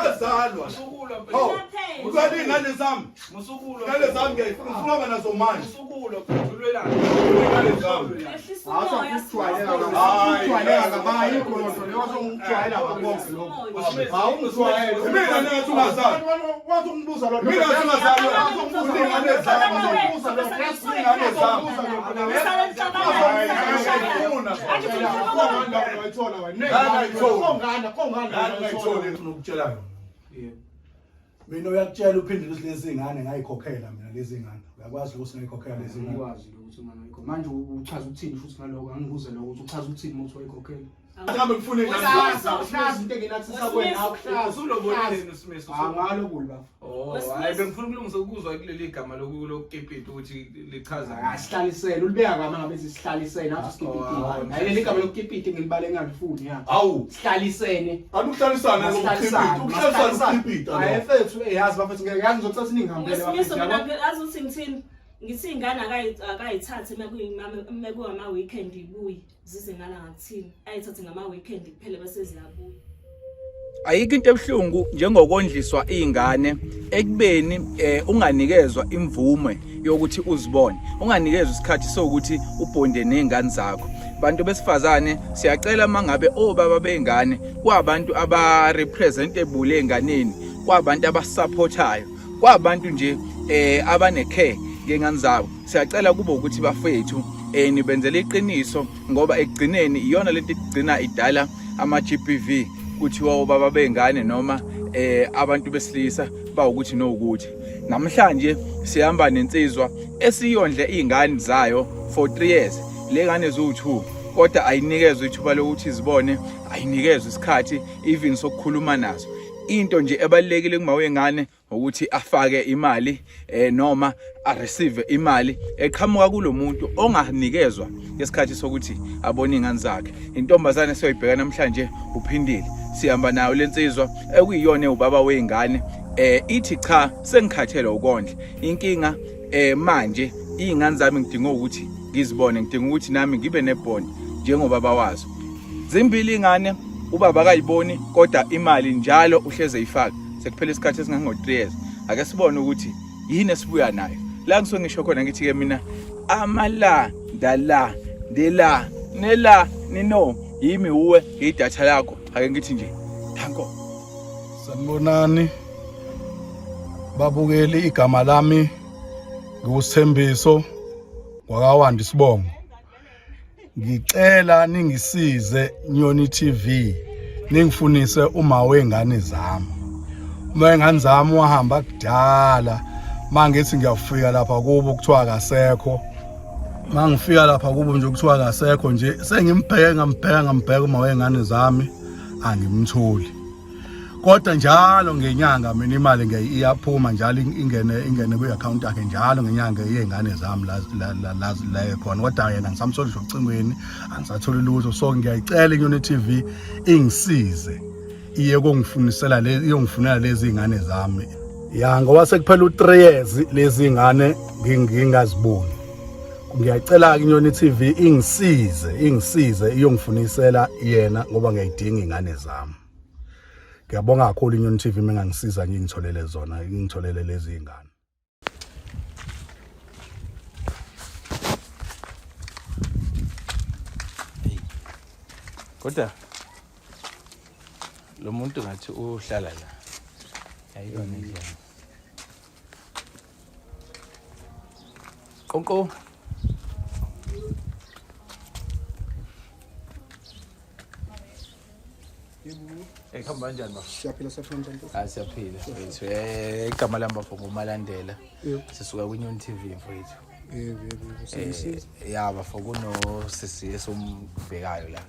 Ngazalwa. Hawu. Ukwali ingane zami. Musukulo. Ingane zami ngiyifuna nazo manje. Musukulo phezulelana. Ingane zami. Mina nathi ungazali. Wathi ungibuza lo. Mina nathi ungazali. Ingane zami. Ingane zami. Mina uyakutshela uphinde lezi ngane ngayikhokhela mina lezi ngane. Uyakwazi ukuthi ngayikhokhela lezi ngane. Ngikwazi ukuthi ngayikhokhela. Manje uchaza ukuthini futhi ngaloko angibuze lokho ukuthi uchaza ukuthini uma uthi wayikhokhela. Ngabe ngifuna ingane. Uhlaza into engenathi sakwena awuhlaza. Usulobonile uSmith. Angalo kulba. Hayi bengifuna ukulungisa ukuzwa kuleli gama lokukipita ukuthi lichaza. Asihlalisele ulibeka kama ngabe sihlalisene athi skipiti. Hayi leli gama lokukipita ngilibale ngalifuni ya. Hawu. Sihlalisene. Anukuhlalisana lokukipita. Ukuhlalisana ukukipita. Hayi mfethu yazi bafethu ngeke yazi ngizocela ningihambele bafethu. Mina azuthi ngithini? Ngithi ingane akayithathe mekuyama weekend ibuyi zize ngala ngathini ayithathe ngama weekend kuphela bese ziyabuya. Ayikho into ebhlungu njengokondliswa izingane ekubeni unganikezwa imvume yokuthi uzibone, unganikezwa isikhathi sokuthi ubonde nezingane zakho. Bantu besifazane siyacela mangabe obaba beingane kwabantu aba representable enganeni, kwabantu abasupportayo, kwabantu nje abane care ngengane zabo. Siyacela kubo ukuthi bafethu nibenzele iqiniso ngoba ekugcineni iyona lento igcina idala ama GBV kuthiwa obaba beingane noma abantu besilisa bawukuthi nokuthi. Namhlanje sihamba nensizwa esiyondle izingane zayo for 3 years. Le ngane ezu2 kodwa ayinikezwe ithuba lokuthi izibone, ayinikezwe isikhathi even sokukhuluma nazo. Into nje ebalekile kuma wengane ukuthi afake imali noma a receive imali eqhamuka kulomuntu onganikezwa isikhathi sokuthi abone izingane zakhe. Intombazane siyoyibheka namhlanje uphindile. Sihamba nayo lensizwa ekuyiyona ubaba weingane ithi cha sengikhathele ukondla. Inkinga manje izingane zami ngidinga ukuthi ngizibone, ngidinga ukuthi nami ngibe nebond njengobaba wazo. Zimbili ingane ubaba akayiboni kodwa imali njalo uhleze ifaka. Sekuphela isikhathi esingango3 years. Ake sibone ukuthi yini esibuya nayo. La ngisuke ngisho khona ngithi ke mina amala dala ndela nela nino yimi uwe idatha lakho. Ake ngithi nje thanko. Sanibonani babukeli, igama lami ngusithembiso kwakawandi Sibongo. Ngicela ningisize Nyoni TV ningifunise uma wengane zami. Uma wengane zami wahamba kudala mangithi ngiyafika lapha kubo kuthiwa akasekho. Mangifika lapha kubo nje kuthiwa akasekho nje ngambheka uma wengane zami angimtholi. Kodwa njalo ngenyanga mina imali ngiyaphuma njalo ingene kwi-account yakhe njalo ngenyanga yezingane zami la khona. Kodwa yena ngisamsolisa ucingweni angisatholi lutho. So ngiyayicela iNyoni TV ingisize iye kongifunisela iyongifunela lezi ingane zami. Ya ngoba sekuphela u3 years lezi ingane ngingaziboni. Ngiyacela iNyoni TV ingisize iyongifunisela yena ngoba ngiyayidinga ingane zami. Ngiyabonga kakhulu iNyoni TV mengangisiza ngingitholele zona, ngingitholele lezi ingane. Kodwa lo muntu ngathi uhlala la. Ayibona nje. Konko. Ekhamba kanjani ba? Siyaphila safunda nto. Siyaphila mfethu. Igama lami bafo nguMalandela. Sisuka kwiNyoni TV mfethu. Ya bafo kuno sisi esombhekayo la.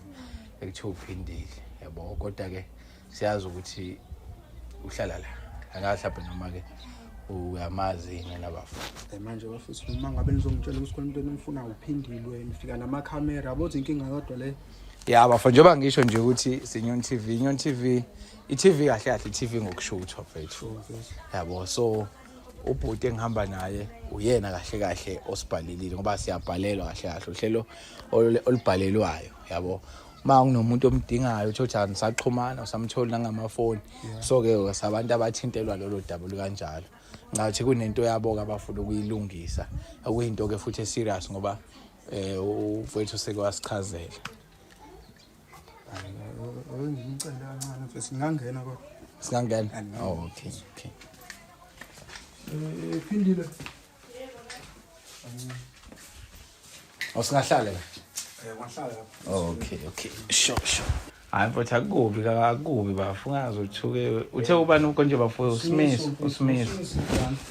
Ekuthiwa uphindile. Yabo kodwa ke siyazi ukuthi uhlala la. Angahlapha noma ke uyamazi yena bafo. Manje bafethu uma ngabe nizongitshela ukuthi khona into enifuna uphindilwe nifika namakhamera abothi inkinga kodwa le. Ya bafo njengoba ngisho nje ukuthi siNyoni TV, iNyoni TV, iTV kahle kahle iTV ngokushuthwa mfethu. Yabo so ubhuti engihamba naye uyena kahle kahle osibhalelile ngoba siyabhalelwa kahle kahle uhlelo olubhalelwayo yabo. ma kunomuntu omdingayo uthi nisaxhumana usamthola nangamafoni so ke sabantu abathintelwa lolo daba kanjalo ngathi kunento yabo abafuna ukuyilungisa okuyinto ke futhi serious ngoba ufethu seke wasichazela ngicela kancane mfethu ngingangena kodwa singangena okay phindile Usingahlala la wahlala okay sure hayi mfowethu akubi bafu ungazothuthuke uthe ubani konje bafu uSmith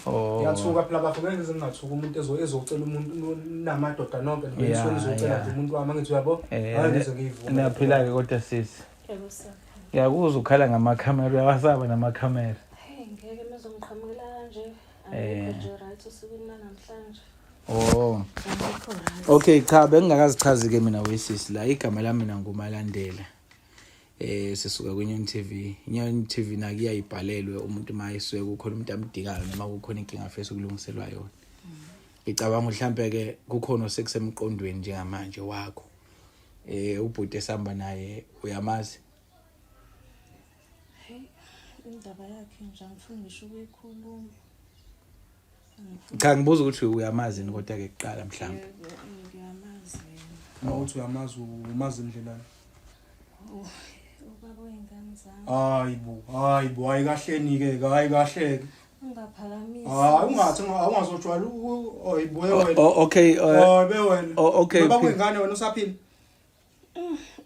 ngiyathuka phela bafu ngeke ngingathuka umuntu ezocela umuntu namadoda nonke ngizofuna uzocela nje umuntu wami ngithi uyabo hayi ngize ngivuma niyaphila ke kodwa sisi Yebo sir. ngiyakuzwa ukhala ngamakhamera uyawasaba namakhamera Ngeke mezongiqhamukela kanje. Angikho nje right usukwini namhlanje. Angikho right. Okay cha bengingakazichazi ke mina wesisi la igama lami mina nguMalandela. Sisuka kweNyoni TV. iNyoni TV nakuyayibhalelwe umuntu mayiswe kukhona umuntu amdingayo noma kukhona inkinga afisa ukulungiselwa yona. Ngicabanga mhlambe ke kukhona osekusemqondweni njengamanje wakho. Ubhuti esihamba naye uyamazi? Indaba yakhe nje angifuni ngisho ukuyikhuluma. Cha ngibuza ukuthi uyamazi kodwa ke kuqala mhlambe. Ngiyamazi. Mawuthi uyamazi umazi indlela. Ubaba wengane zami. Hayibo ayikahleni ke hayi kahle. Ungaphakamisa. Ungazojwala oyibuye wena. Okay be wena. Okay. Baba wengane wena usaphila?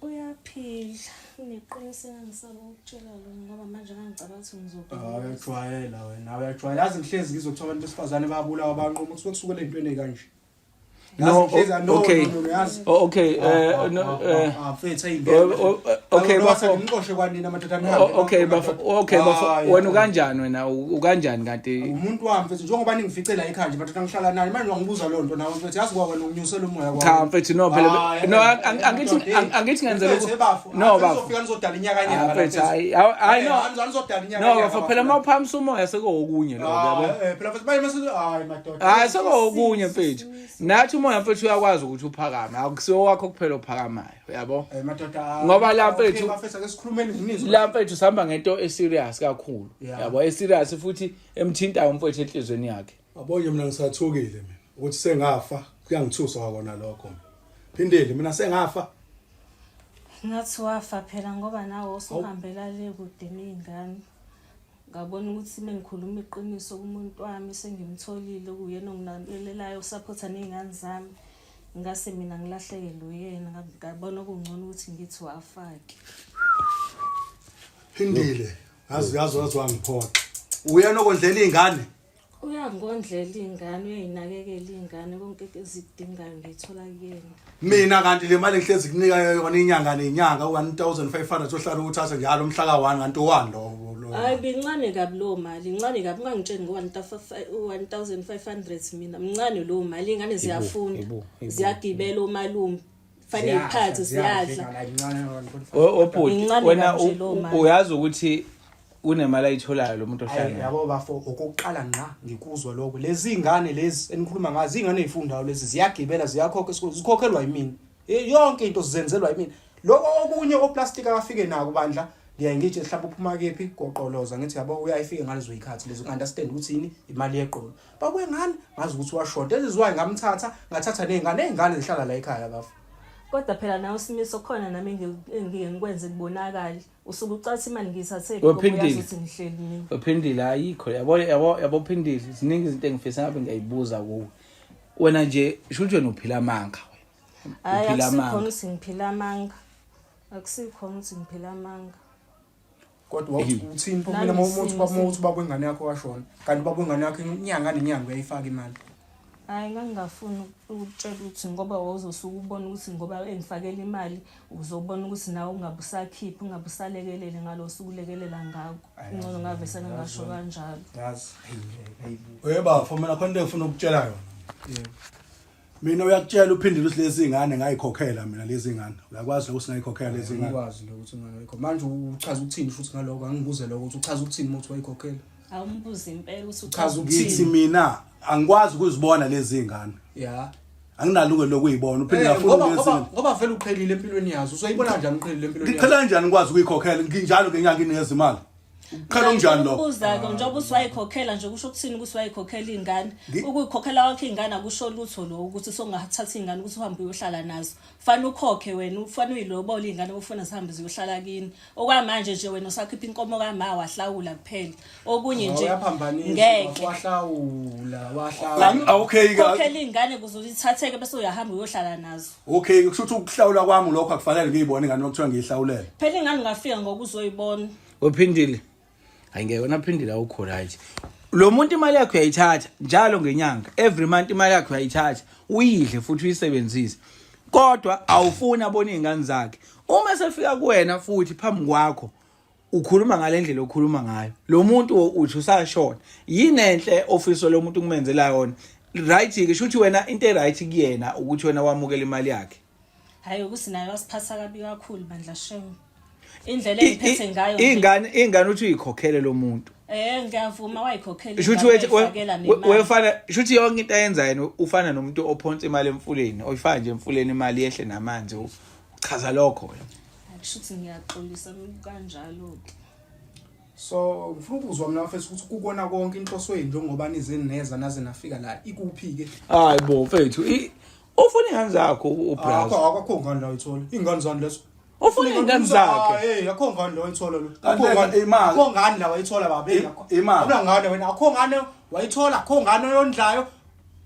Uyaphila. Ngiqinise ngisaba ukutshela lo ngoba manje ngangicabanga ukuthi ngizobona. Uyajwayela wena uyajwayela yazi ngihlezi ngizokuthola abantu besifazane bayabulawa abanqoma kusuke kusukela entweni kanje. No, okay. Okay. Mfethu ayingeke. Okay, bafo. Ngixoxe kwanini amadoda amhambe. Okay, bafo. Wena ukanjani wena? Ukanjani kanti? Umuntu wami mfethu njengoba ningificela ekhaya nje madoda ngihlala nani manje wangibuza lo nto nawe mfethu yazi kwa wena unginyusela umoya kwami. Cha mfethu no phela. No angithi ngenzela no bafo. Uzofika nizodala inyaka nyaka. Mfethu hayi no. Nizodala inyaka. No bafo phela mawuphamisa umoya sekuwokunye lo yabo. Phela mfethu baye mase hayi madoda. Hayi sekuwokunye mfethu. Nathi umoya mfethu uyakwazi ukuthi uphakame akusiwo wakho kuphela ophakamayo yabo madoda ngoba la mfethu bafethu ake sikhulumeni nginizwe la mfethu sihamba ngento eserious kakhulu yabo eserious futhi emthintayo mfethu enhlizweni yakhe Abonye mina ngisathukile mina ukuthi sengafa kuyangithusa kwakona lokho. Phindile mina sengafa. Ngathi wafa phela ngoba nawe usuhambela le kude nezingane. Ngabona ukuthi mengikhuluma iqiniso kumuntu wami sengimtholile kuyena onginabelelayo usupporta nezingane zami. Ngase mina ngilahlekelwe uyena ngabona kungcono ukuthi ngithi wafake. Phindile yazi wangiphoxa. Uyena okondlela izingane. Uyangondlela izingane uyayinakekela izingane konke ezidingayo ngithola kuyena. Mina kanti le mali ngihlezi kunika yona inyanga nenyanga u1500 ohlala uthatha njalo umhla ka1 kanti u1 lo. Hayi bincane kabi lo mali incane kabi ungangitsheni ngo1500 mina mncane lo mali ingane ziyafunda ziyagibela omalume fanele iphathi ziyadla obhuti wena uyazi ukuthi unemali ayitholayo lo muntu ohlala yabo bafo okokuqala ngqa ngikuzwa lokho lezi ingane lezi enikhuluma ngazo ingane ezifundayo lezi ziyagibela ziyakhokha esikoleni zikhokhelwa yimini yonke into sizenzelwa yimini lokho okunye oplastic akafike nako bandla ngiya ngithi mhlawumbe uphuma kephi goqoloza ngithi yabo uyayifika ngalezo ikhathi lezo understand ukuthi yini imali yeqolo babuye ngani ngazi ukuthi washort ezizwayo ngamthatha ngathatha nezingane zihlala la ekhaya bafo kodwa phela nawe Simiso khona nami ngike ngikwenze kubonakala usuku ucathi imali ngiyithathe ngokuyazi ukuthi ngihleli mina uphindile ayikho yabo phindile ziningi izinto engifisa ngabe ngiyayibuza kuwe wena nje shuthi wena uphila amanga wena uphila amanga ukuthi ngiphila amanga akusikhona ukuthi ngiphila amanga kodwa uthini phela umuntu babengane yakho washona kanti babengane yakho inyanga nenyanga uyayifaka imali hayi ngangafuni ukutshela ukuthi ngoba wazosuka ubona ukuthi ngoba engifakela imali uzobona ukuthi nawe ungabusakhiphi ungabusalekelele ngalosukulekelela ngakho ingcono ngavesana ngasho kanjalo yazi Webafo mina khona into engifuna ukutshela yona. Mina uyakutshela uphindile ukuthi lezi ingane ngayikhokhela mina lezi ingane. Uyakwazi ukuthi ngayikhokhela lezi ingane. Ngikwazi ukuthi ngayikho. Manje uchaza ukuthini futhi ngaloko angibuze lokho ukuthi uchaza ukuthini umuntu wayikhokhela. Awumbuze impela ukuthi uchaza ukuthini mina angikwazi ukuzibona lezi ingane. Yeah. anginalungelo lokuyibona uphinde ngafuna ngezinto ngoba vele uphelile empilweni yazo uzoyibona kanjani uphelile empilweni yazo ngiqhela kanjani ngikwazi ukuyikhokhela nginjalo ngenyanga inikeza imali ukhela onjani lo ubuza-ke njengoba usiwayikhokhela nje kusho ukuthini ukuthi wayikhokhela iy'ngane ukuyikhokhela wakho iy'ngane akusho lutho lo ukuthi songathatha iy'ngane ukuthi uhambe uyohlala nazo kufanele ukhokhe wena ufanele uyilobole iy'ngane ofuna zihambe ziyohlala kini okwamanje nje wena usakhipha inkomo kama wahlawula kuphela okunye nje ngeke wahlawula okay ukhokhela iy'ngane kuze uyithatheke bese uyahamba uyohlala nazo okay kusho ukuthi ukuhlawula kwami lokho akufanele ngiyibone ingane okuthiwa ngiyihlawulele phela ingane ungafika ngokuzoyibona Uphindile ayingeyona phindile awukho right lo muntu imali yakho uyayithatha njalo ngenyanga every month imali yakho uyayithatha uyidle futhi uyisebenzise kodwa awufuna abone izingane zakhe uma sefika kuwena futhi phambi kwakho ukhuluma ngalendlela okhuluma ngayo lo muntu uthi usashona yini enhle office lo muntu kumenzela yona right ke shuthi wena into eright kuyena ukuthi wena wamukela imali yakhe hayi ukusinayo wasiphatha kabi kakhulu bandla shame indlela engiphethe ngayo ingane uthi uyikhokhele lo muntu ngiyavuma wayikhokhela shuthi wefana shuthi yonke into ayenza yena ufana nomuntu ophonsa imali emfuleni oyifana nje emfuleni imali yehle namanzi uchaza lokho wena shuthi ngiyaxolisa kanjalo so ngifuna ukuzwa mina mfethu ukuthi ukubona konke inhloso yenu njengoba nizeni neza naze nafika la ikuphi ke hayi bo mfethu ufuna ingane zakho ubrother akho ngani la uyithola ingane zani leso ufuna ingane zakhe hey akho ngani la uyithola lo akho ngani la wayithola babe imali ngane wena akho ngane wayithola akho ngane yondlayo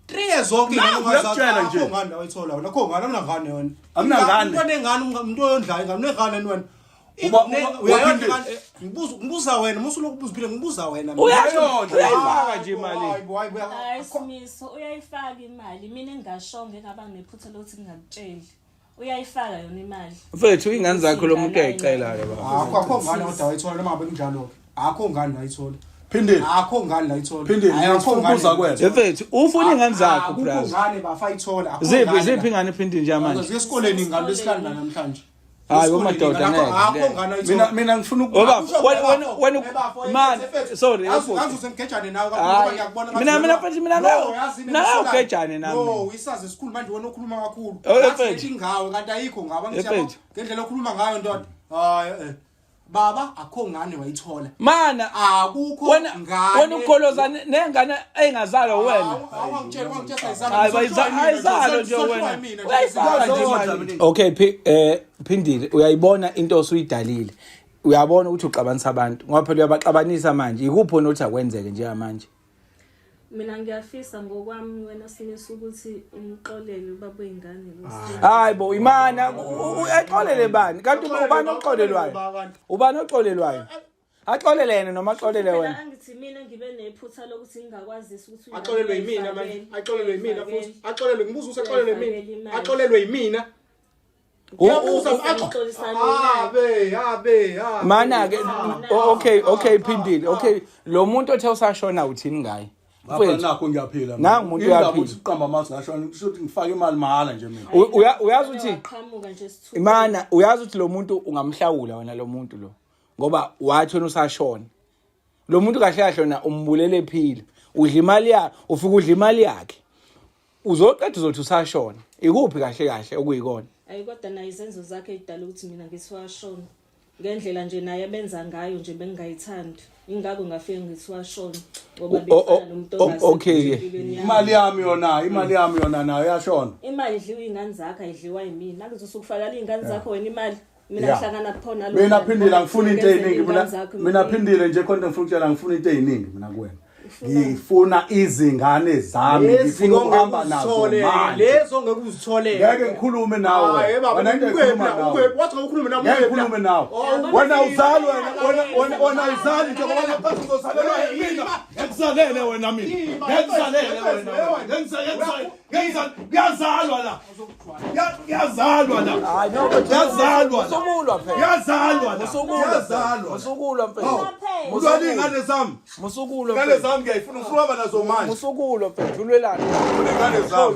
3 years zonke ngiyakutshela nje akho ngane wayithola wena akho ngane amnangane wena amnangane umuntu onengane umuntu oyondlayo ingane ngane wena ngibuza wena musulokubuza phela ngibuza wena uyayifaka nje imali hayi Simiso uyayifaka imali mina engashonge ngaba nephutha lokuthi ngingakutsheli uyayifaka yona imali mfethu ingane zakho lo muntu uyayicela ke baba akho ngane kodwa wayithola noma ngabe kunjalo akho ngane wayithola phindile akho ngane la ithola phindile ngiyakufuna kwethu mfethu ufuna ingane zakho brother akho ngane bafayithola akho ziphi ingane phindile nje manje ziyesikoleni ingane lesihlanu namhlanje hayi umadoda mina ngifuna wena man sorry ngizosengejane nawe ngoba ngiyakubona mina futhi mina nawe ugejane nami no isazi isikhulu manje wena okhuluma kakhulu mfethu ngawe kanti ayikho ngaba ngiyabona ngendlela okhuluma ngayo ndoda hayi baba akho ngane wayithola mana akukho ngane wena ukholoza nengane engazalwa wena ayizalo nje wena okay phindile uyayibona into osuyidalile uyabona ukuthi uxabanisa abantu ngoba phela uyabaxabanisa manje ikuphi nothi akwenzeke njengamanje mina ngiyafisa ngokwami wena Simiso ukuthi umxolele ubaba wengane hayi bo imana uyaxolele bani kanti ubani oxolelwayo ubani oxolelwayo axolele yena noma axolele wena angithi mina ngibe nephutha lokuthi ngingakwazisa ukuthi axolelwe yimina manje axolelwe yimina futhi axolelwe ngibuza ukuthi axolelwe yimina axolelwe yimina mana ke okay phindile okay lo muntu othe usashona uthini ngaye nakho ngiyaphila nangu umuntu uyaphila uqamba amazi ngashona kushuthi ngifake imali mahala nje mina uyazi ukuthi imana uyazi ukuthi lo muntu ungamhlawula wena lo muntu lo ngoba wathi wena usashona lo muntu kahle kahle na umbulele ephila udla imali yakhe ufika udla imali yakhe uzoqeda uzothi usashona ikuphi kahle kahle okuyikona ayikodwa nayo izenzo zakhe edala ukuthi mina ngisiwashona ngendlela nje naye benza ngayo nje bengayithandi ingakho ngafike ngisiwashona ngoba befana nomuntu okay imali yami yona nayo yashona imali idliwa ingane zakhe ayidliwa yimina nakuzosukufaka izingane zakho wena imali mina hlangana kuphona lo mina phindile ngifuna into eziningi mina phindile nje konke ngifuna ukutshela ngifuna into eziningi mina kuwena ngifuna izingane zami ngifuna ukuhamba nazo manje lezo ngeke uzithole ngeke ngikhulume nawe wena into ekhuluma nawe wathi ukukhuluma nawe ngeke ngikhulume nawe wena uzali wena izali nje ngoba ngaphansi ngizozalelwa yini ngekuzalele wena mina ngekuzalele wena ngiyazalwa la ngiyazalwa la hayi no ngiyazalwa usukulwa phela ngiyazalwa usukulwa phela phela Uzwani ingane zami. Musukulo. Ingane zami ngiyayifuna ufuna aba nazo manje. Musukulo mfethu ulwelana. Ingane zami.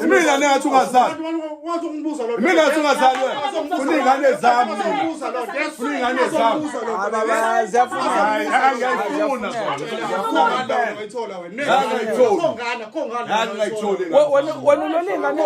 Mina nengathi ungazali. Mina ngathi ungazali wena. Funa ingane zami. Funa ingane zami. Baba ziyafuna. Ngiyayifuna. Wena ulolingane.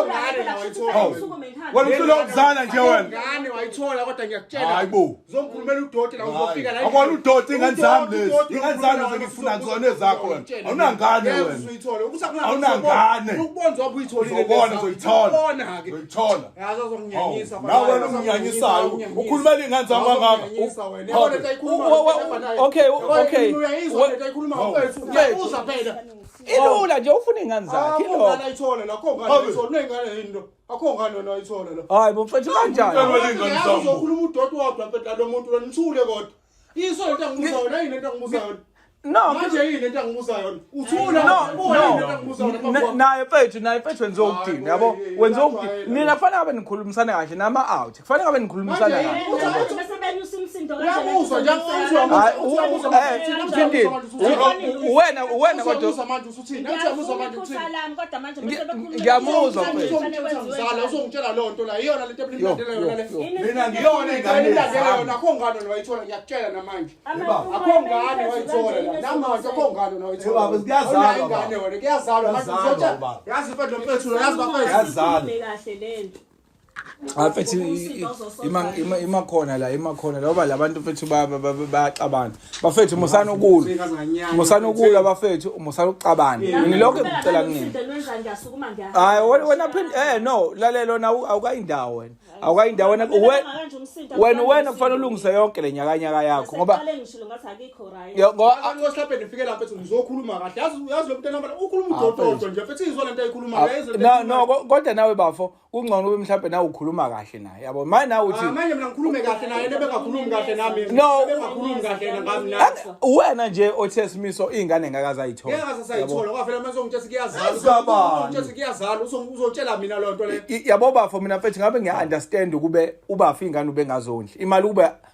Wena ufuna ukuzana nje wena. Ngane wayithola kodwa ngiyakutshela. Hayibo. Uzongikhulumela udoti la uzofika la. Akwona udoti ingane zami lezi. Ingane zami ngifuna kuzona ezakho wena. Awunangane wena. Uyithola. Awunangane. Ukubonza wapho uyitholile. Uzobona uzoyithola. Ubona ke. Uyithola. Yazi uzonginyanyisa. Nawe wena unginyanyisayo. Ukhulumela ingane zami kangaka. Wena yabona etayikhuluma. Okay. Uyayizwa etayikhuluma mfethu. Uza phela. Ilula nje ufuna ingane zakhe Akho ngane ayithola la, akho ngane ayithola. Nengane into. Akho ngane wena ayithola la. hayi mfethu kanjani Uzokhuluma udoti wodwa mfethu lo muntu lo nithule kodwa. Yiso into engibuza yona, yini into engibuza yona. no Manje yini into engibuza yona. Uthula no naye mfethu wenza ukudina yabo wenza ukudina nina kufanele abe nikhulumisana kahle nama out kufanele abe nikhulumisana kahle uyabuzwa nje wena kodwa ngiyamuzwa ngizala uzongitshela lo nto la iyona lento ebulandela yona le Mina ngiyona ingane yona akho ngane wayithola ngiyakutshela namanje akho ngane wayithola la namanje akho ngane wayithola baba kuyazalwa ingane wena kuyazalwa manje uzotshela yazi mfethu lo mfethu yazi bafethu yazalwa kahle lento mfethu imakhona la oba labantu mfethu bayaxabana bafethu musana ukulwa bafethu musana ucabana yini lokho engicela kunini hayi wena phela no lalela na awukayindawo wena awukayindawo wena kufanele ulungise yonke lenyakanyaka yakho ngoba abantu bosihlaphe nifike lapha ethi ngizokhuluma kahle yazi lo muntu enamba ukhuluma udododo nje mfethu izwa lento ayikhuluma la no kodwa nawe bafo kungcono ube mhlawumbe nawe ukhuluma kahle naye yabo manje nawe uthi manje mina ngikhulume kahle naye nebengakhulumi kahle nami bengakhulumi kahle ngami wena nje othe Simiso ingane ngakaza ayithola ngeke sayithola kwavela manje ungitshela kuyazala kuyazala uzotshela mina lo nto le yabo bafo mina mfethu ngabe ngiya-understand ukube ubafa ingane ube ngazondli imali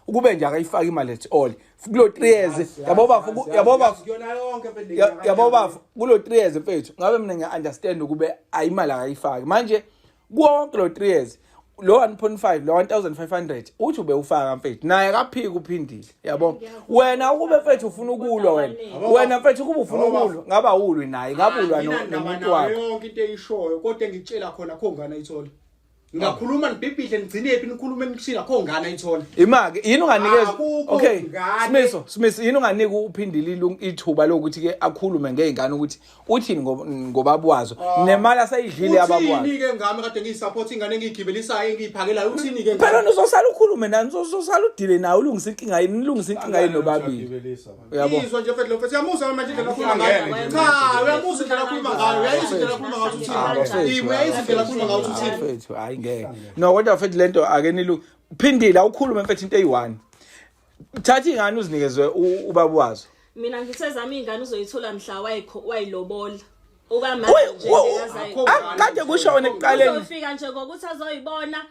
ukube nje akayifaki imali at all kulo 3 years yabo bafo kulo 3 years mfethu ngabe mina ngiya-understand ukube ayimali akayifaki manje konke lo 3 years lo 1.5 lo 1500 uthi ube ufaka mfethu naye akaphiki uphindile yabo wena ukube mfethu ufuna ukulwa wena mfethu kuba ufuna ukulwa ngaba ulwi naye ngabulwa nomuntu wakho yonke into eyishoyo kodwa engitshela khona akho ngane ayithola ngakhuluma nibhibhidle nigcine ephi nikhulume nikushila akho ngane ayithola imake yini unganikeza okay Simiso yini unganika uphindile ithuba lokuthi ke akhulume ngeingane ukuthi uthini ngobabwazo nemali asayidlile ababwazo uthini ke ngami kade ngiyisupport ingane engiyigibelisayo engiyiphakelayo uthini ke phela uzosala ukhulume nani uzosala udile nawe ulungisa inkinga yini nobabili yabo izwa nje mfethu lo mfethu yamusa manje indlela akhuluma ngayo cha uyamusa indlela akhuluma ngayo uyayizwa indlela akhuluma ngayo uthini uyayizwa indlela akhuluma ngayo uthini mfethu hayi ngeke no kodwa mfethu lento ake phindile awukhulume mfethu into eyi1 thatha ingane uzinikezwe ubabwazo mina ngisezama ingane uzoyithola mhla wayilobola okamanje nje yazayo kade kusho wena ekuqaleni uzofika nje ngokuthi azoyibona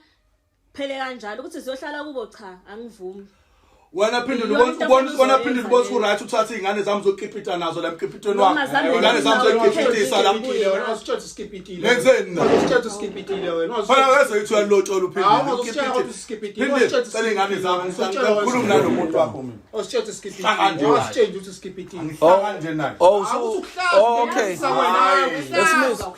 phele kanjalo ukuthi sizohlala kubo cha angivumi wena phindile ubona phindile bothi right uthatha ingane zami zokhipita nazo la mkhipitweni wakho ingane zami zokhipitisa la wena usithatha skipitile lenzeni na usithatha skipitile wena fana wese yithi uyalotsholo phindile usithatha ukuthi skipitile usithatha ingane zami ngikhuluma nalomuntu wakho mina usithatha skipitile usithatha ukuthi skipitile ngihlanganje naye okay Simiso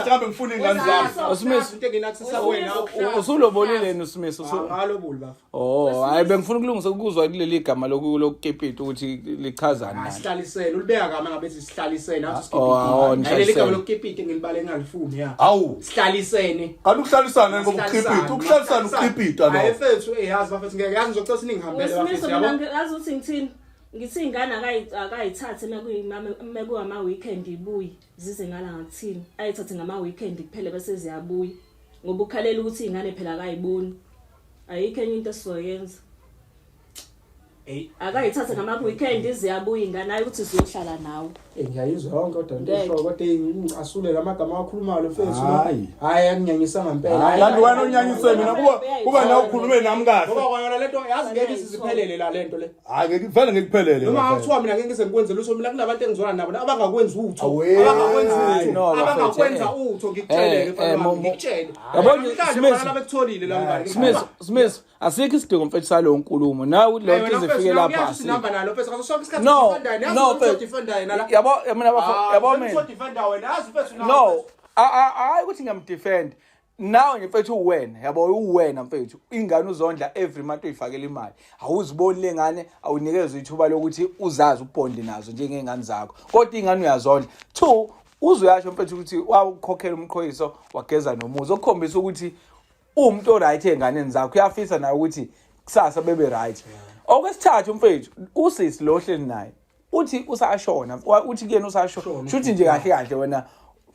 ngabe ngifuna ingane zami Simiso into enginakusisa wena usulobolile noSimiso ngalobuli bafo hayi bengifuna ukulungisa ukuzwa kuleli gama lokukepita ukuthi lichazani nani sihlalisene ulibeka kama ngabe sihlalisene nathi skipita leli gama lokukepita ngilibale engalifuni ya awu sihlalisene kanti ukuhlalisana ngoba ukukepita ukuhlalisana ukukepita no hayi mfethu yazi bafethu ngeke yazi ngizocela siningihambele bafethu yabo yazi ukuthi ngithini ngithi ingane akayithathe mekuwama weekend ibuye zize ngala ngathini ayithathe ngama weekend kuphela bese ziyabuya ngoba ukhalela ukuthi ingane phela akayiboni ayikho enye into esizoyenza akayithathe ngama-weekend ziyabuya ingane ayo ukuthi ziyohlala nawe. Ngiyayizwa yonke kodwa into Ngeke. esho kodwa ngicasule lamagamma akhulumayo lo mfethu. Hayi. Hayi anginyanyisa ngempela. Kanti wena unyanyise mina kuba nawe ukhulume nami kahle. Ngoba kwana lento yazi ngeke isiphelele la lento le. Hayi ngeke kufanele ngikuphelele. Noma akuthiwa mina ngeke ngize ngikwenze lutho mina kunabantu engizwana nabo abangakwenzi utho. Awe. Abangakwenza utho ngikutshele mfana ngikutshele. Yabona Smith labekutholile la ngane. Smith asikho isidingo mfethu salo nkulumo nawe lo nto izifike lapha Namba nalo mfethu akasonke isikhathi No, defender yazi no, ukuthi mfethu. defender yena la. yabo mina bafo yabo mina defender wena yazi mfethu la. no hayi ukuthi ngiyamdefend nawe mfethu uwena yabo uwena mfethu ingane uzondla every month uyifakela imali awuziboni lengane awunikezwe ithuba lokuthi uzazi ubhondi nazo njengengane zakho kodwa ingane uyazondla 2 uzuyasho mfethu ukuthi wawukhokhela umqhoyiso wageza nomuzi okukhombisa ukuthi umuntu oright enganeni zakho uyafisa naye ukuthi kusasa bebe right. Okwesithathu mfethu usisi lo hleli naye uthi usashona uthi kuyena usashona shuthi nje kahle kahle wena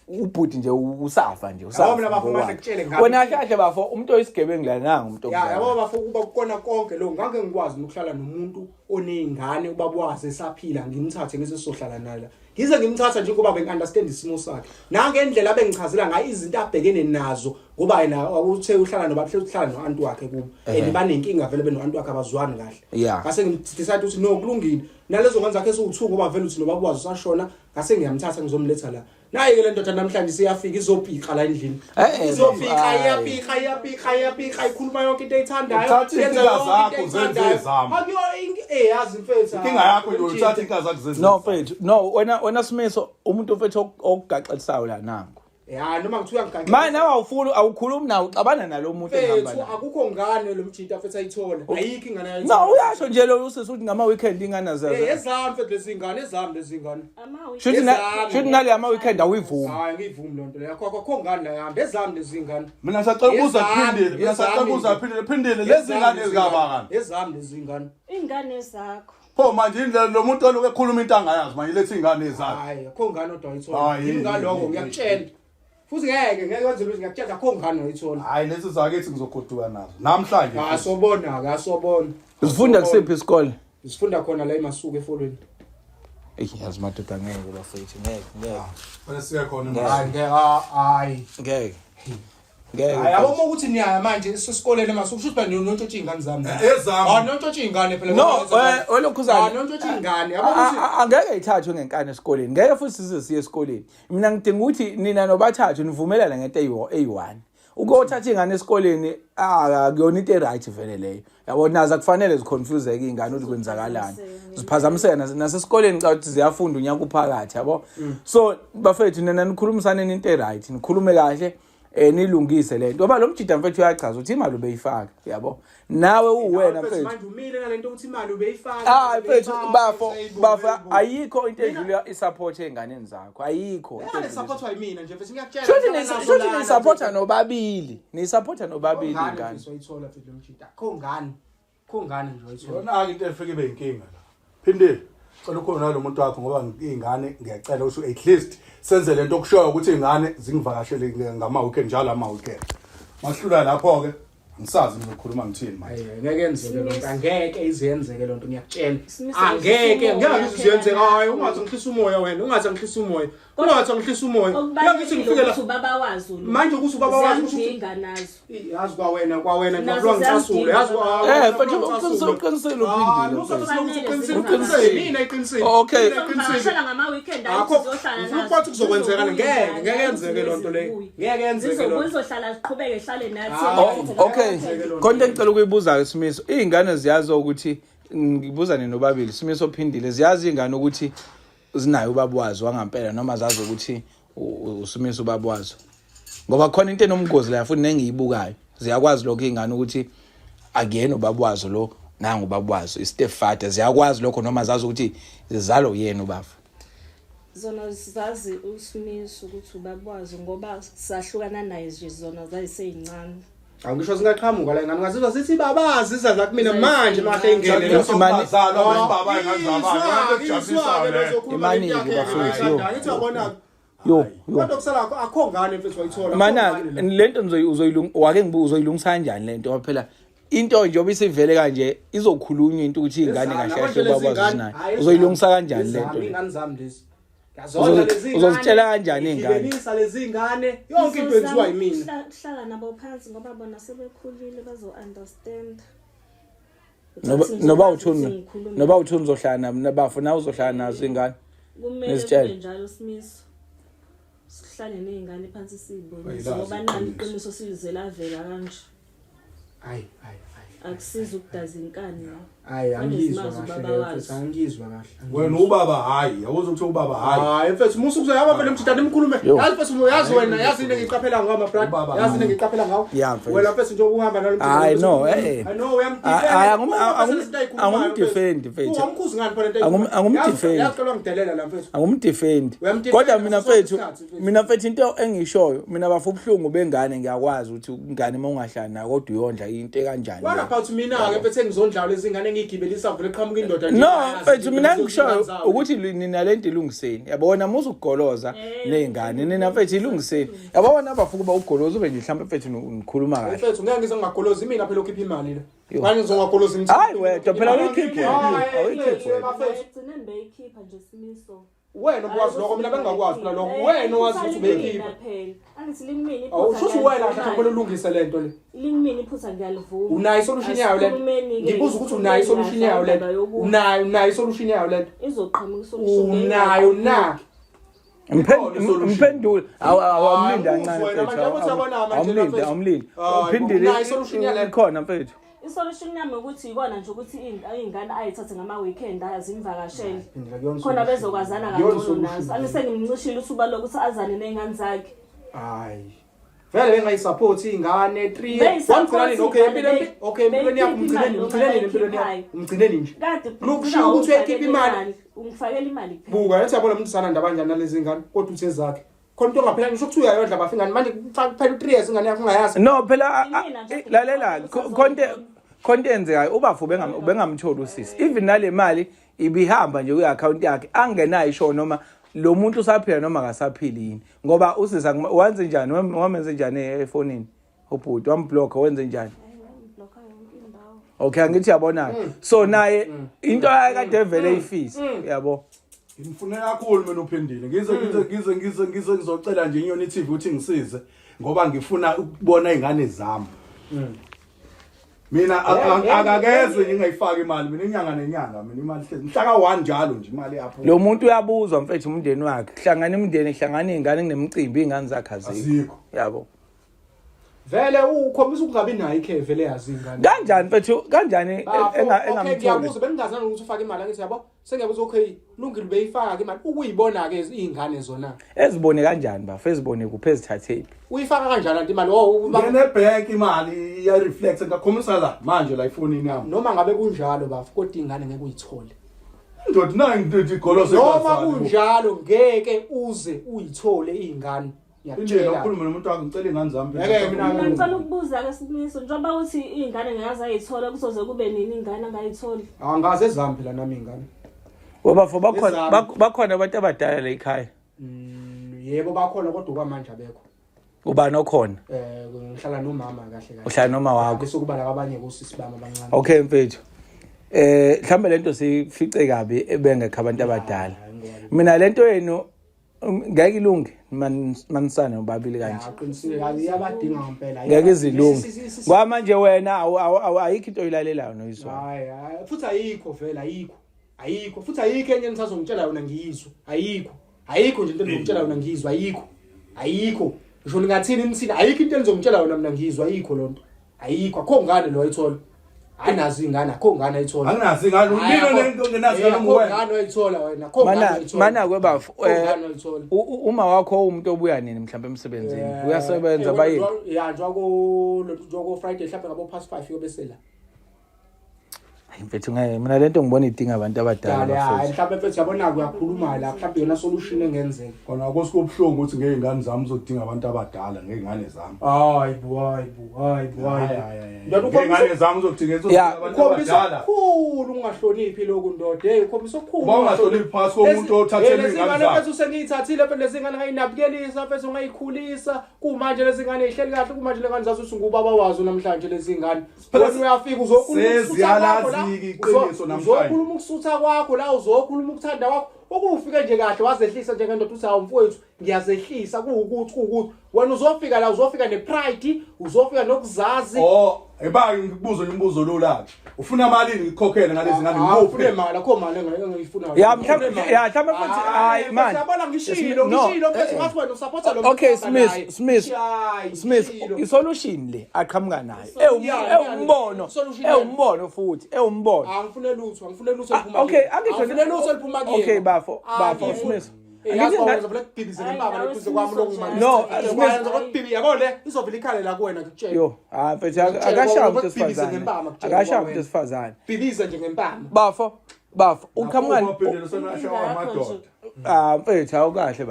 ubhuti nje usafa nje usafa. Yabo mina bafuna ngikutshele ngathi. Wena kahle bafo umuntu oyisigebengu la nanga umuntu Ya okuzala. yabo bafuna ukuba kukona konke lo ngake ngikwazi ukuhlala nomuntu onezingane ubabwazi esaphila ngimthathe ngise sohlala naye la. Ngize ngimthatha nje kuba bengiunderstand isimo sakhe. Nange indlela abengichazela ngayo izinto abhekene nazo ngoba yena uthe uhlala nobahle uhlala noantu wakhe kubo. Banenkinga vele benoantu wakhe abazwani kahle. Ngase ngidecide ukuthi no kulungile. Nalezo ngane zakhe esiwu2 ngoba vele uthi nobabwazi usashona ngase ngiyamthatha ngizomletha la. Naye ke le ndoda namhlanje siyafika izobhika la endlini. Izobhika iyabhika ikhuluma yonke into ayithandayo. Yenza zakho zenze ezami. Akuyo yazi mfethu. Inkinga yakho nje uthatha inkazi zakho zenze. No mfethu no wena Simiso umuntu mfethu okugaxelisayo la nangu. Ya noma ngithuya ngigaqe. Manje awufuni awukhulumi nawe uxabana nalo muntu engihamba naye. Akukho ngane lo mjita mfethu ayithola. Ayikho ingane ayithola. No uyasho nje lo usisi uthi ngama weekend ingane zazo. Ezami mfethu lezingane lezingane. Shuthi nale ama weekend awuyivumi. Hayi ngiyivumi lonto le. Akho ngane la yami ezami lezingane. Mina sacela ukuza kuphindile. Mina sacela ukuza phindile lezi ngane ezingabangani. Ezami lezingane. Ingane zakho. Pho manje indlela lo muntu oloku ekhuluma into angayazi manje lethi ingane zakhe. Hayi akho ngane odwa ayithola. Ingane lokho ngiyakutshela. Futhi ngeke wenze ukuthi ngiyakutshela akho ngane ayithola. Hayi lesi zakithi ngizogoduka nazo. Namhlanje. Asobona. Usifunda kusiphi isikole? Sifunda khona la eMasuku efolweni. Yazi madoda ngeke bafethu ngeke. Bese siya khona manje. Hayi. Ngeke. Hayi yabo ukuthi niya manje esikoleni eMasuku kusho ukuthi nontshontsha ingane zami. Ezami. Nontshontsha ingane phela. No, olokhuzana. Nontshontsha ingane. Yabo ukuthi angeke ithathwe ngenkani esikoleni. Ngeke futhi size esikoleni. Mina ngidinga ukuthi nina nobathathu nivumelana ngento eyi1. Ukothatha ingane esikoleni akuyona into eright vele leyo. Yabo naza kufanele ziconfuseke ingane ukuthi kwenzakalani. Ziphazamisene nasesikoleni cha ukuthi ziyafunda unyaka uphakathi yabo. So bafethu nina nikhulumisane into eright, nikhulume kahle. Nilungise lento ngoba lo mjida mfethu uyachaza ukuthi imali ubeyifaka yabo nawe uwena mfethu manje umile nalento ukuthi imali ubeyifaka hayi mfethu bafo ayikho into edlula isupport enganeni zakho ayikho into supportwa yimina nje mfethu ngiyakutshela shothi ni supporta nobabili ingane soyithola mfethu lo mjida kho ngane nje oyithola yona into efike ibe inkinga la phindile cela ukhona nalo muntu wakho ngoba ingane ngiyacela ukuthi at least senze lento okushoyo ukuthi ingane zingivakashele ngama weekend njalo ama weekend mahlula lapho ke ngisazi ngizokhuluma ngithini manje ngeke enzeke lonto angeke izenzeke lonto ngiyakutshela angeke ngiyazizenzeke hayi ungathi ngihlisa umoya wena ungathi ngihlisa umoya ungathi ngihlisa umoya ngithi ngifike la ubaba wazi lo manje ukuthi ubaba wazi udinga nazo yazi kwawena ngiyabona ngisasule yazi mfethu uqinisele uphindile mina iqinisile okay ngishela ngama weekend ayizohlala nazo futhi kuzokwenzeka ngeke yenzeke lonto le ngeke yenzeke lonto uzohlala ziqhubeke ehlale nathi okay konke engicela ukuyibuza ke Simiso izingane ziyazi ukuthi ngibuzane nobabili Simiso ophindile ziyazi ingane ukuthi zinayo ubabwazi wangampela noma zazi ukuthi uSimiso ubabwazi ngoba khona into enomgozi la futhi nengiyibukayo ziyakwazi lokho ingane ukuthi akuyena ubabwazi lo nanga ubabwazi istepfather ziyakwazi lokho noma zazi ukuthi zizalo yena ubaba zona zazi uSimiso ukuthi ubabwazi ngoba sahlukana naye nje zona zayiseyincane angisho singaqhamuka la ingane ngazizwa sithi babazi izaza kumina manje mahle ingene lomazalo abababa engazabana ekujabulisayo le imani ke bafethu ngithi yabona yo kodwa kusala akho ngane mfethu wayithola mana lento uzoyilunga wake ngibuza uzoyilungisa kanjani lento phela into nje obisivele kanje izokhulunywa into ukuthi ingane kahle kahle bakwazi nayo uzoyilungisa kanjani lento ingane zami lezi yazona lezi uzozitshela kanjani ingane ngibelisa lezi ingane yonke into yenziwa yimina hlala nabo phansi ngoba bona sebekhulile bazo understand noba uthuni uzohlala nabo nabafuna uzohlala nazo ingane kumele kube njalo Simiso sihlale nezingane phansi sibone ngoba nani iqiniso silizela vela kanje hayi akusiza ukudaza inkani la hayi angizwa kahle angizwa kahle wena ubaba hayi yawuzo ukuthi ubaba hayi mfethu musu kuzayaba vele mthithana imkhulume yazi mfethu yazi wena yazi into engiqaphela ngawo my brother yazi into engiqaphela ngawo wena mfethu nje uhamba nalo mthithana hayi no uyamdefend mfethu umkhuzi ngani phela into angumdefend yaqalwa ngidelela la mfethu angumdefend kodwa mina mfethu into engishoyo mina bafu ubhlungu bengane ngiyakwazi ukuthi ingane maungahlala nayo kodwa uyondla into kanjani waphathi mina ke mfethu engizondlawo lezi ingane ngigibelisa vele qhamuka indoda no mfethu mina ngisho ukuthi nina lento ilungiseni yabona musu ukugoloza nezingane nina mfethu ilungiseni yabona abafuku bawugoloza ube nje mhlawumbe mfethu nikhuluma kahle mfethu ngeke ngize ngagoloza mina phela ukhipha imali la manje ngizongagoloza imithini hayi wena phela uyikhipha egcine beyikhipha nje Simiso wena ukwazi lokho mina bengakwazi phela lokho wena wazi ukuthi ubeyikhipha phela angithi limini iphutha awusho wena kahle kumele ulungise lento le limini iphutha ngiyalivuma unayo solution yayo lento ngibuza ukuthi unayo solution yayo lento unayo solution yayo lento izoqhamuka isolution unayo na mphendula awamlinda kancane mfethu awumlindi uphindile ikhona mfethu isolution yami ukuthi ikona nje ukuthi ingane ayithathe ngama weekend ayazimvakashela khona bezokwazana kangcono nazo anisengimncishile usuba lokuthi azane nezingane zakhe hayi vele bengayisupport ingane 3 wamgcinani okay empilweni yakho umgcineni nje lokushiya ukuthi uyakhipha imali ungifakela imali buka yathi yabona umuntu sana ndaba kanjani nalezi ngane kodwa uthe zakhe khona into ngaphela ngisho ukuthi uyayodla bafingane manje kuphela 3 years ingane yakho ungayazi no phela lalela konke enzekayo ubafu bengamtholi usisi even nale mali ibihamba nje kwi-account yakhe angenayo isho noma lo muntu usaphila noma akasaphili yini ngoba usisa wenze njani wamenze njani efonini ubhuti wamblock wenze njani okay angithi yabona so naye into ayekade vele ifisi yabo ngimfunela kakhulu mina uphendile ngizocela nje inyoni TV ukuthi ngisize ngoba ngifuna ukubona izingane zami mina akakezwe ngingayifaka imali mina inyanga nenyanga mina imali hlezi mhla ka1 njalo nje imali yapho lo muntu uyabuzwa mfethu umndeni wakhe hlangana imndeni hlangana izingane kunemicimbi izingane zakhe azikho yabo vele ukhombisa ukungabi nayo ikhe vele yazi ingane kanjani mfethu kanjani engamtholi ngiyabuza bengingazana ukuthi ufake imali angithi yabo sengiyabuza okay lungile beyifaka ke imali ukuyibona ke izingane zona ezibone kanjani bafu ezibone kuphe ezithathephi uyifaka kanjani anti imali ngene bank imali iya reflect ngakhombisa la manje la ifonini yami noma ngabe kunjalo bafu kodwa ingane ngeke uyithole ndoda nangi igolose noma kunjalo ngeke uze uyithole ingane Injela ukhuluma nomuntu wakhe ngicela ingane zami phela. Mina ngicela ukubuza ke Simiso njengoba uthi ingane ngeke ayithola kuzoze kube nini ingane angayitholi. Angaze ezami phela nami ingane. Wabafo bakhona abantu abadala la ekhaya. Yebo bakhona kodwa kwamanje abekho. Ubani okhona? Ngihlala nomama kahle kahle. Uhlala noma wakho. Bese kuba labanye kusisi bami abancane. Okay mfethu. Mhlambe lento sifice kabi ebengekho abantu abadala. Mina lento yenu ngeke ilunge manisana ubabili kanje aqinisile yabadinga ngempela ngeke izilunge kwamanje wena ayikho into oyilalelayo noyizwa hayi futhi ayikho vela ayikho futhi ayikho enye ngisazongitshela yona ngiyizwa ayikho nje into engizongitshela yona ngiyizwa ayikho ngisho ningathini nisini ayikho into engizongitshela yona mina ngiyizwa ayikho lonto ayikho akho ngane lo ayithola ayinazi ingane akho ngane ayithola anginazi ingane umlilo lento ngenazi ngane wena ngane ayithola wena akho ngane ayithola mana kwebafu uma wakho umuntu obuya nini mhlawumbe emsebenzini uyasebenza bayini ya njoko Friday mhlawumbe ngabo past 5 yobesela mfethu mina lento ngibona idinga abantu abadala hayi mhlawumbe mfethu yabona kuyakhuluma la mhlawumbe yona solution engenzeka khona akusikubuhlungu ukuthi ngezingane zami uzodinga abantu abadala ngezingane zami hayi boy ngezingane zami uzodinga abantu abadala khulu ungahloniphi lokhu ndoda ukhombisa okukhulu ungahloniphi phasi komuntu othathele izingane zakhe mfethu sengiyithathile phela lezi ngane ngayinabikelisa mfethu ungayikhulisa kumanje lezi ngane ehleli kahle kumanje lengane zazo usungubaba wazo namhlanje lezi ngane phela uyafika seziyalazi iqiniso namhlanje uzokhuluma ukusutha kwakho la uzokhuluma ukuthanda kwakho okufike nje kahle wazehlisa njengendoda uthi hawu mfowethu ngiyazehlisa kuwukuthi wena uzofika la uzofika nepride uzofika nokuzazi eba ngikubuzo imibuzo lo la ufuna imali ngikhokhele ngalezi ngane ngikuphi imali akho mali engiyifuna mhlawumbe hayi man yabona ngishilo mfethu ngathi wena usupporta lo okay Smith isolution le aqhamuka nayo umbono futhi umbono angifune lutho liphuma okay angifune lutho liphuma kini okay bafo Smith no yabona izovela ikhale la kuwena ngikutshela yo mfethu akashaya umuntu esifazane bibiza nje ngempama bafo uqhamuka mfethu awukahle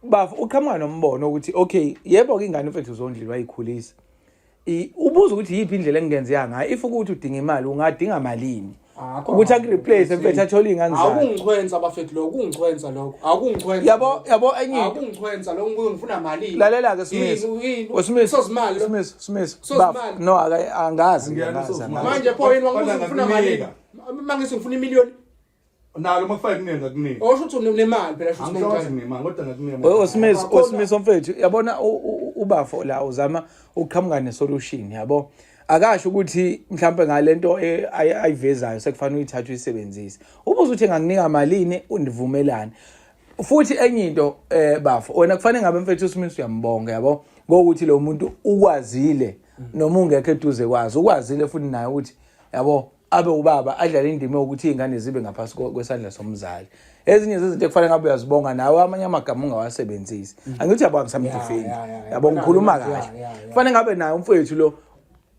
bafo uqhamuka nombono ukuthi okay yebo ke ingane mfethu uzondliwa ayikhulisa ubuza ukuthi yipi indlela engenzeka ngayo if ukuthi udinga imali ungadinga malini ukuthi akureplace mfethu athole ingane zakhe akungichwenza bafethu lokho kungichwenza lokho akungichwenza yabo enye akungichwenza lokho ngifuna malini lalela ke Smith no angazi manje pho yini wangibuza ngifuna malini mangisi ngifuna imiliyoni nalo makufake kunenga kuningi osho ukuthi unemali phela shuthi nemali kodwa ngakunemali Smith mfethu yabona ubafo la uzama ukuqhamuka nesolution yabo akasho ukuthi mhlawumbe ngalento ayivezayo sekufanele uyithathe uyisebenzise ubuze uthi nganginika malini undivumelane futhi enye into bafo wena kufanele ngabe mfethu Smith uyambonga yabo ngokuthi lo muntu ukwazile noma ungekho eduze kwazi ukwazile futhi naye ukuthi yabo abe ubaba adlala indima ukuthi izingane zibe ngaphasi kwesandla somzali ezinye zezinto ekufanele ngabe uyazibonga nawe amanye amagama ungawasebenzisi angithi yabo ngisamdifeni yabo ngikhuluma kahle kufanele ngabe naye umfowethu lo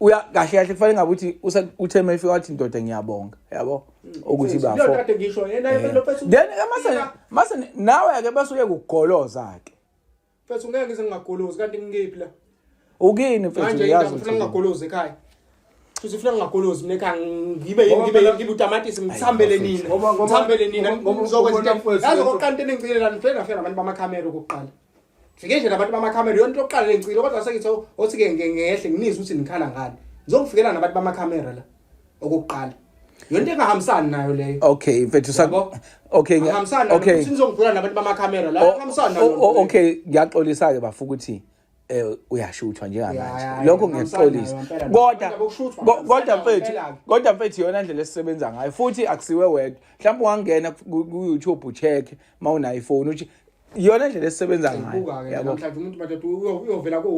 uya kahle kufanele ngabe uthi utheme ifika wathi indoda ngiyabonga yabo ukuthi bafo lo kade ngisho yena mfethu then mase nawe ake basuke ukugoloza ke mfethu ngeke ngize ngingagolozi kanti ngingephi la ukini mfethu uyazi ukuthi ngingagolozi ekhaya futhi ufuna ngingagolozi mina ekhaya ngibe utamatisi ngithambele nina ngizokwenza yazi oqante nengcile la ngifela nabantu bamakhamera okuqala fike nje nabantu bamakhamera yonke oqala lengcile kodwa sekithi othi ke ngehle nginizwe ukuthi nikhala ngani ngizokufikela nabantu bamakhamera la okuqala yonke engahambisani nayo leyo okay mfethu okay okay sizongivula nabantu bamakhamera la engahambisani nayo okay ngiyaxolisa ke bafu ukuthi uyashuthwa njengamanje lokho ngiyaxolisa kodwa mfethu yona indlela esisebenza ngayo futhi akusiwe wedwa mhlawumbe ungangena ku YouTube ucheck mawunayo iphone uthi iyona indlela esisebenza ngayo yabo mhlawumbe umuntu bathathu uyovela ko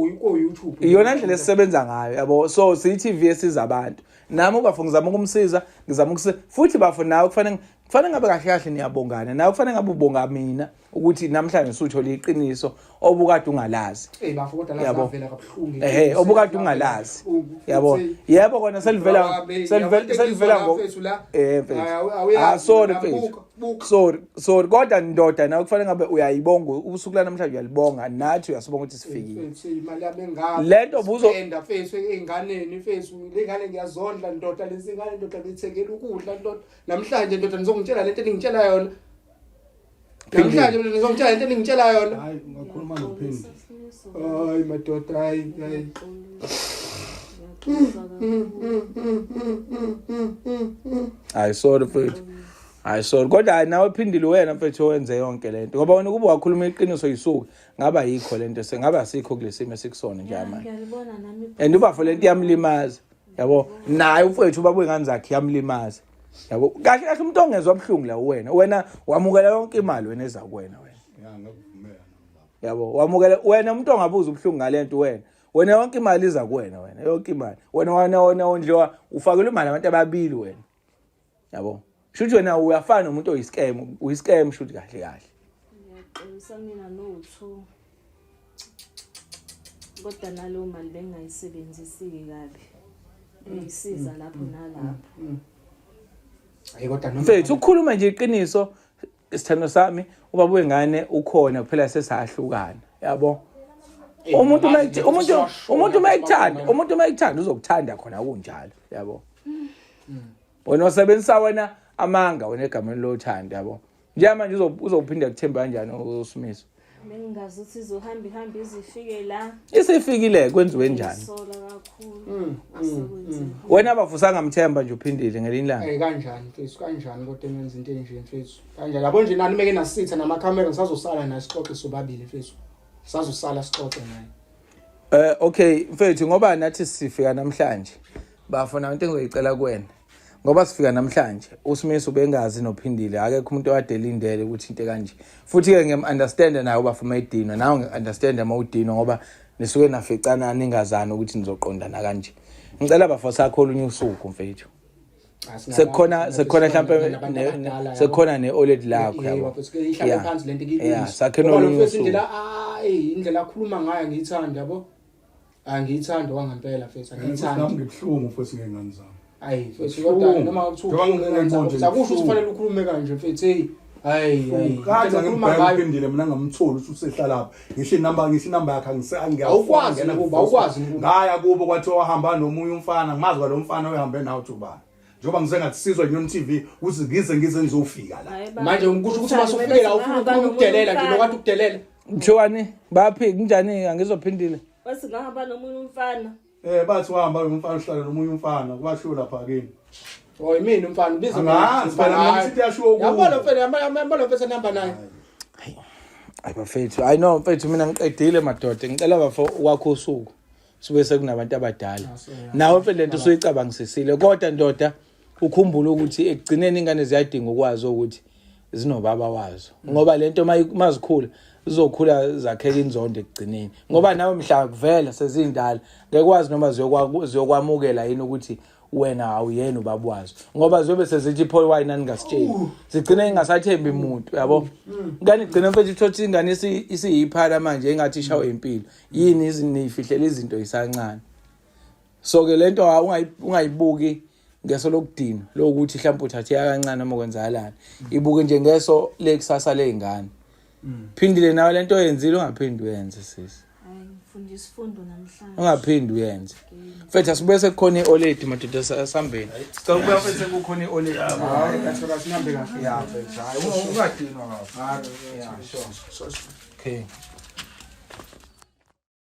YouTube iyona indlela esisebenza ngayo yabo so CTV esiza abantu nami ubafo ngizama ukumsiza ngizama futhi bafo nawe kufanele ngabe kahle niyabongana nawe kufanele ngabe ubonga mina ukuthi namhlanje usuthola iqiniso obukade ungalazi bafo kodwa la zavela kabuhlungu obukade ungalazi yabo yebo kona selivela sorry kodwa ndoda nawe kufanele ngabe uyayibonga ubusuku la namhlanje uyalibonga nathi uyasibonga ukuthi sifikile imali yami engaka lento buzo enda mfethu einganeni mfethu lengane ngiyazondla ndoda lezi ngane ndoda ngithengela ukudla ndoda namhlanje ndoda ngizongitshela lento engitshela yona namhlanje mina ngizongitshela lento engitshela yona hayi ngakhuluma nophindi hayi madoda hayi sorry mfethu sorry kodwa nawe phindile wena mfethu owenze yonke lento ngoba wena kube wakhuluma iqiniso yisuku ngaba yikho lento sengaba sikho kulesimo esikusona nje manje ngiyalibona nami and ubafo lento yamlimaza yabo naye umfethu babuye ngani zakhe yamlimaza yabo kahle umuntu ongezwe abhlungu la wena wamukela yonke imali wena eza kuwena ngakuvumela yabo wamukela wena umuntu ongabuza ubhlungu ngalento wena yonke imali iza kuwena wena yonke imali wena ondliwa ufakela imali abantu ababili wena yabo shuthi wena uyafana nomuntu uyiscam shuthi kahle ngiyaqolisa mina no2 kodwa nalo mali bengayisebenzisi kabi ngisiza lapho nalapho Hayi kodwa noma mfethu ukukhuluma nje iqiniso isithando sami ubaba wengane ukhona kuphela sesahlukana yabo umuntu mayekuthanda uzokuthanda khona kunjalo yabo wena usebenzisa wena amanga wena egameni lothanda yabo njengamanje uzophinda kuthemba kanjani uSimiso bengingazi ukuthi izohamba izifike la isifikile kwenziwe njani sola kakhulu asekwenzile wena abavusanga mthemba nje uphindile ngelinye ilanga kanjani mfethu kanjani kodwa engenza into enje mfethu kanjani yabo nje nani meke nasitha namakhamera ngisazosala naye sixoxe sobabili mfethu sazosala sixoxe naye okay mfethu ngoba nathi sifika namhlanje bafuna into engizoyicela kuwena ngoba sifika namhlanje uSimiso bengazi nophindile akekho umuntu owadelindele ukuthi into kanje futhi ke ngiyam-understand naye ubafuma edinwa nawe ngi-understand amawudinwa ngoba nisuke naficana ningazana ukuthi nizoqondana kanje ngicela bafo sakho olunye usuku mfethu sekukhona mhlawumbe ne-OLED lakho yabo ihlala phansi lento yeah sakhona olunye usuku indlela akhuluma ngayo ngiyithanda yabo angiyithanda wangempela mfethu angiyithanda nami ngibhlungu futhi ngengane zami hayi mfethu kodwa noma kuthiwa akusho ukuthi fanele ukhulume kanje mfethu hayi kaza ngiphindile mina ngamtholi ukuthi usehlala lapha ngisho inamba yakhe awukwazi ngaya kubo kwathi wahamba nomunye umfana ngimazi kwalo mfana ohambe nawo ubani njengoba ngisengathi sizwa Nyoni TV ukuthi ngize ngizofika la manje ngikusho ukuthi masufikela ufuna ukudelela nje lokwathi ukudelela mthwani baphi kunjani angizophindile bese ngahamba nomunye umfana bathi wahamba nomfana uhlala nomunye umfana kwasho lapha kini yimini umfana ubiza ngasithi yasho yabona mfethu number 9 hayi bafethu I know mfethu mina ngiqedile madoda ngicela bafo kwakho usuku sibe sekunabantu abadala nawe mfethu lento soyicabangisisile kodwa ndoda ukhumbule ukuthi ekugcineni ingane ziyadinga ukwazi ukuthi zinobaba wazo ngoba lento mazikhula zizokhula zakheka inzondo ekugcineni ngoba nawe mhla kuvela sezindala ngekwazi noma ziyokwamukela yini ukuthi wena awuyena ubaba wazo ngoba ziyobe sezithi pho why nani ngasitsheli sigcine ingasathembi umuntu yabo ngani igcina mfethu ithothi ingane isiyiphala manje engathi ishawe impilo yini izinifihlela izinto isancane so ke lento ungayibuki ngeso lokudina lokuthi mhlawumbe uthathe kancane noma kwenzakalani ibuke nje ngeso lekusasa lezingane phindile nawe lento oyenzile ungaphindi uyenze sisi hayi ngifunda isifundo namhlanje ungaphindi uyenze mfethu asibuye sekukhona iOLED madoda asambeni sicela ukubuya mfethu sekukhona iOLED hayi kathi sinambe kahle yeah mfethu hayi ungadinwa kahle yeah sure okay